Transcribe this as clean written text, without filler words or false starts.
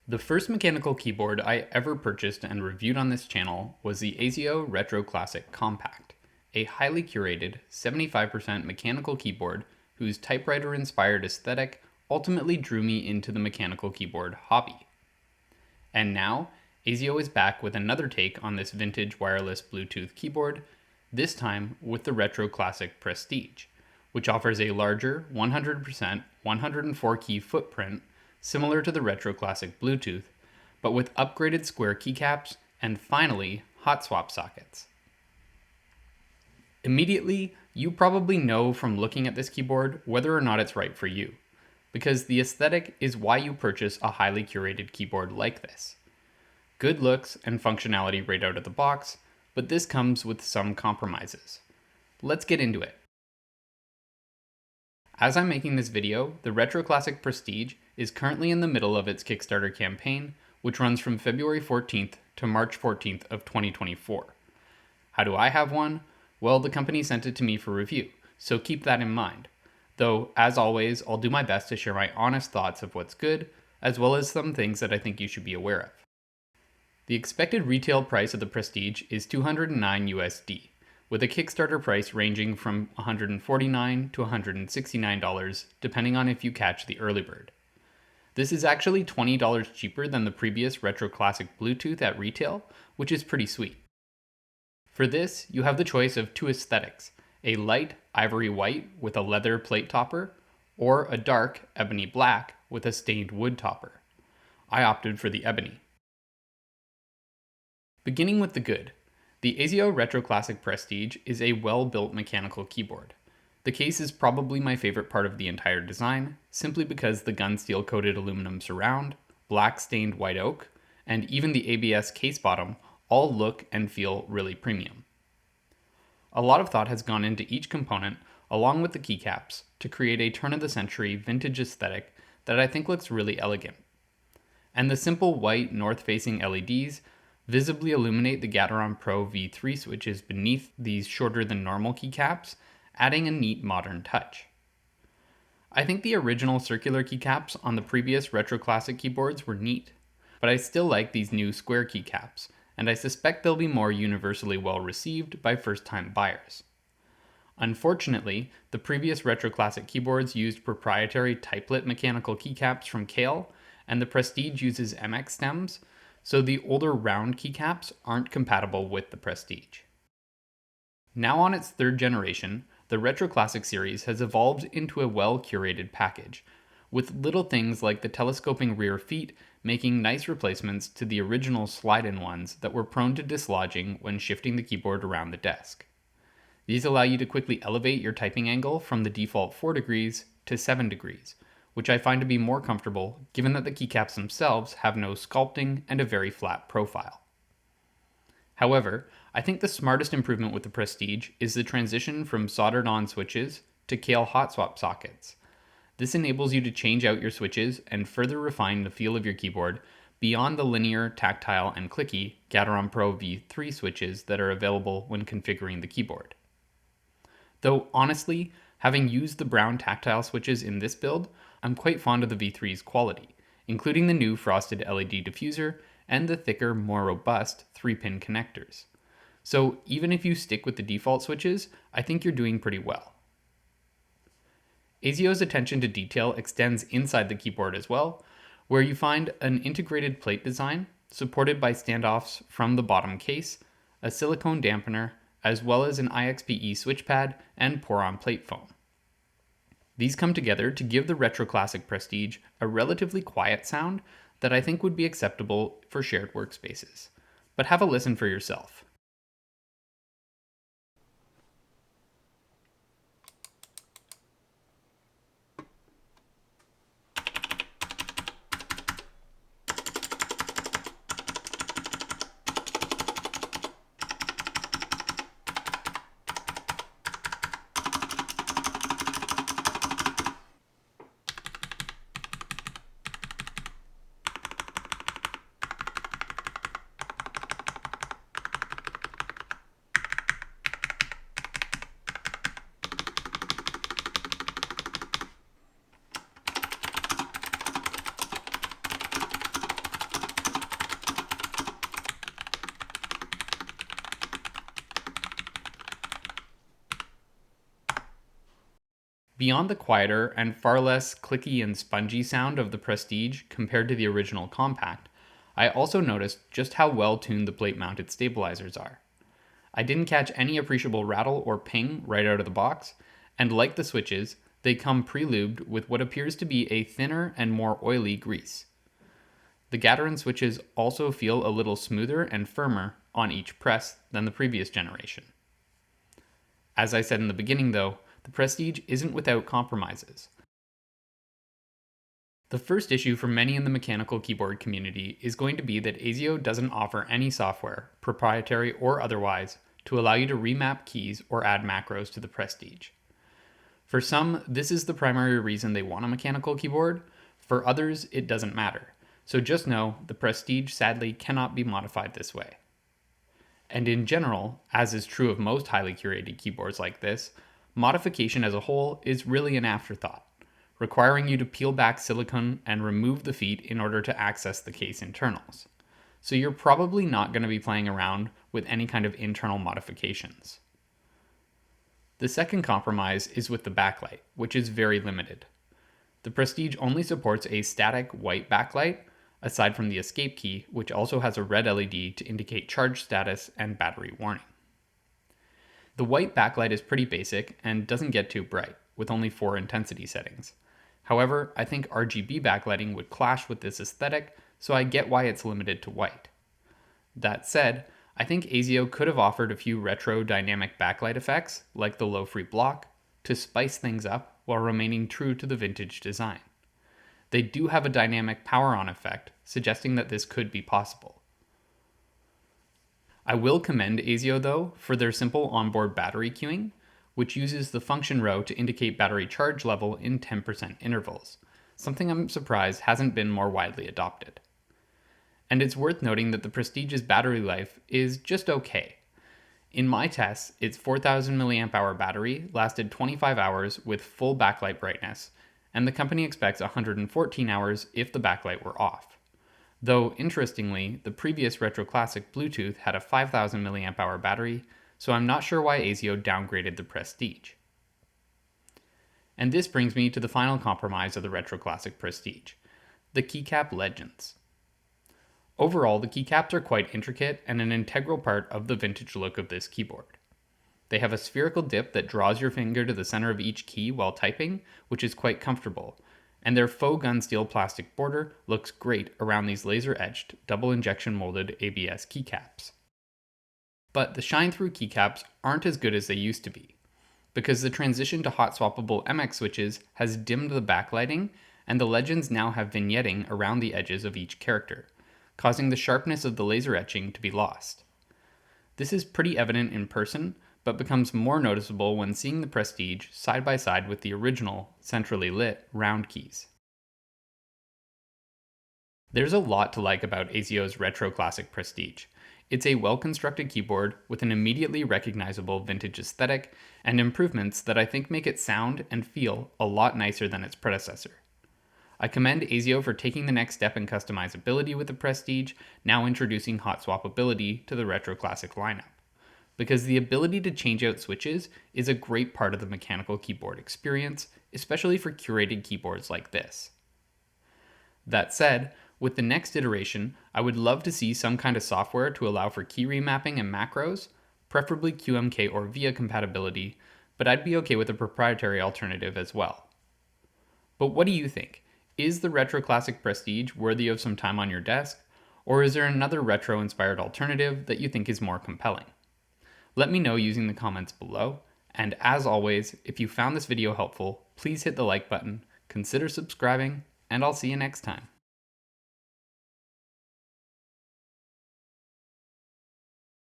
The first mechanical keyboard I ever purchased and reviewed on this channel was the Azio Retro Classic Compact, a highly curated 75% mechanical keyboard whose typewriter-inspired aesthetic ultimately drew me into the mechanical keyboard hobby. And now, Azio is back with another take on this vintage wireless Bluetooth keyboard, this time with the Retro Classic Prestige, which offers a larger 100% 104 key footprint similar to the Retro Classic Bluetooth, but with upgraded square keycaps and finally hot swap sockets. Immediately, you probably know from looking at this keyboard whether or not it's right for you, because the aesthetic is why you purchase a highly curated keyboard like this. Good looks and functionality right out of the box, but this comes with some compromises. Let's get into it. As I'm making this video, the Retro Classic Prestige is currently in the middle of its Kickstarter campaign, which runs from February 14th to March 14th of 2024. How do I have one? Well, the company sent it to me for review, so keep that in mind. Though, as always, I'll do my best to share my honest thoughts of what's good, as well as some things that I think you should be aware of. The expected retail price of the Prestige is $209 USD, with a Kickstarter price ranging from $149 to $169, depending on if you catch the early bird. This is actually $20 cheaper than the previous Retro Classic Bluetooth at retail, which is pretty sweet. For this, you have the choice of two aesthetics, a light ivory white with a leather plate topper, or a dark ebony black with a stained wood topper. I opted for the ebony. Beginning with the good, the Azio Retro Classic Prestige is a well-built mechanical keyboard. The case is probably my favorite part of the entire design, simply because the gun steel coated aluminum surround, black stained white oak, and even the ABS case bottom all look and feel really premium. A lot of thought has gone into each component, along with the keycaps, to create a turn-of-the-century vintage aesthetic that I think looks really elegant. And the simple white north-facing LEDs visibly illuminate the Gateron Pro V3 switches beneath these shorter-than-normal keycaps, adding a neat modern touch. I think the original circular keycaps on the previous Retro Classic keyboards were neat, but I still like these new square keycaps, and I suspect they'll be more universally well received by first-time buyers. Unfortunately, the previous Retro Classic keyboards used proprietary typelet mechanical keycaps from Kale, and the Prestige uses MX stems, so the older round keycaps aren't compatible with the Prestige. Now on its third generation, the Retro Classic series has evolved into a well-curated package, with little things like the telescoping rear feet making nice replacements to the original slide-in ones that were prone to dislodging when shifting the keyboard around the desk. These allow you to quickly elevate your typing angle from the default 4 degrees to 7 degrees, which I find to be more comfortable given that the keycaps themselves have no sculpting and a very flat profile. However, I think the smartest improvement with the Prestige is the transition from soldered-on switches to Kale hot swap sockets. This enables you to change out your switches and further refine the feel of your keyboard beyond the linear, tactile, and clicky Gateron Pro V3 switches that are available when configuring the keyboard. Though honestly, having used the brown tactile switches in this build, I'm quite fond of the V3's quality, including the new frosted LED diffuser and the thicker, more robust 3-pin connectors. So even if you stick with the default switches, I think you're doing pretty well. Azio's attention to detail extends inside the keyboard as well, where you find an integrated plate design supported by standoffs from the bottom case, a silicone dampener, as well as an IXPE switchpad and pour-on plate foam. These come together to give the Retro Classic Prestige a relatively quiet sound that I think would be acceptable for shared workspaces. But have a listen for yourself. Beyond the quieter and far less clicky and spongy sound of the Prestige compared to the original Compact, I also noticed just how well tuned the plate-mounted stabilizers are. I didn't catch any appreciable rattle or ping right out of the box, and like the switches, they come pre-lubed with what appears to be a thinner and more oily grease. The Gaterin switches also feel a little smoother and firmer on each press than the previous generation. As I said in the beginning though, the Prestige isn't without compromises. The first issue for many in the mechanical keyboard community is going to be that Azio doesn't offer any software, proprietary or otherwise, to allow you to remap keys or add macros to the Prestige. For some, this is the primary reason they want a mechanical keyboard. For others, it doesn't matter. So just know, the Prestige sadly cannot be modified this way. And in general, as is true of most highly curated keyboards like this, modification as a whole is really an afterthought, requiring you to peel back silicone and remove the feet in order to access the case internals. So you're probably not going to be playing around with any kind of internal modifications. The second compromise is with the backlight, which is very limited. The Prestige only supports a static white backlight, aside from the escape key, which also has a red LED to indicate charge status and battery warning. The white backlight is pretty basic and doesn't get too bright, with only 4 intensity settings. However, I think RGB backlighting would clash with this aesthetic, so I get why it's limited to white. That said, I think Azio could have offered a few retro dynamic backlight effects, like the low free block, to spice things up while remaining true to the vintage design. They do have a dynamic power on effect, suggesting that this could be possible. I will commend Azio though for their simple onboard battery queuing, which uses the function row to indicate battery charge level in 10% intervals, something I'm surprised hasn't been more widely adopted. And it's worth noting that the Prestige's battery life is just okay. In my tests, its 4000 mAh battery lasted 25 hours with full backlight brightness, and the company expects 114 hours if the backlight were off. Though, interestingly, the previous Retro Classic Bluetooth had a 5000 mAh battery, so I'm not sure why Azio downgraded the Prestige. And this brings me to the final compromise of the Retro Classic Prestige, the keycap legends. Overall, the keycaps are quite intricate and an integral part of the vintage look of this keyboard. They have a spherical dip that draws your finger to the center of each key while typing, which is quite comfortable, and their faux gun steel plastic border looks great around these laser-etched, double injection molded ABS keycaps. But the shine-through keycaps aren't as good as they used to be, because the transition to hot-swappable MX switches has dimmed the backlighting, and the legends now have vignetting around the edges of each character, causing the sharpness of the laser etching to be lost. This is pretty evident in person, but becomes more noticeable when seeing the Prestige side by side with the original, centrally lit, round keys. There's a lot to like about Azio's Retro Classic Prestige. It's a well-constructed keyboard with an immediately recognizable vintage aesthetic and improvements that I think make it sound and feel a lot nicer than its predecessor. I commend Azio for taking the next step in customizability with the Prestige, now introducing hot-swappability to the Retro Classic lineup, because the ability to change out switches is a great part of the mechanical keyboard experience, especially for curated keyboards like this. That said, with the next iteration, I would love to see some kind of software to allow for key remapping and macros, preferably QMK or VIA compatibility, but I'd be okay with a proprietary alternative as well. But what do you think? Is the Retro Classic Prestige worthy of some time on your desk, or is there another retro-inspired alternative that you think is more compelling? Let me know using the comments below, and as always, if you found this video helpful, please hit the like button, consider subscribing, and I'll see you next time.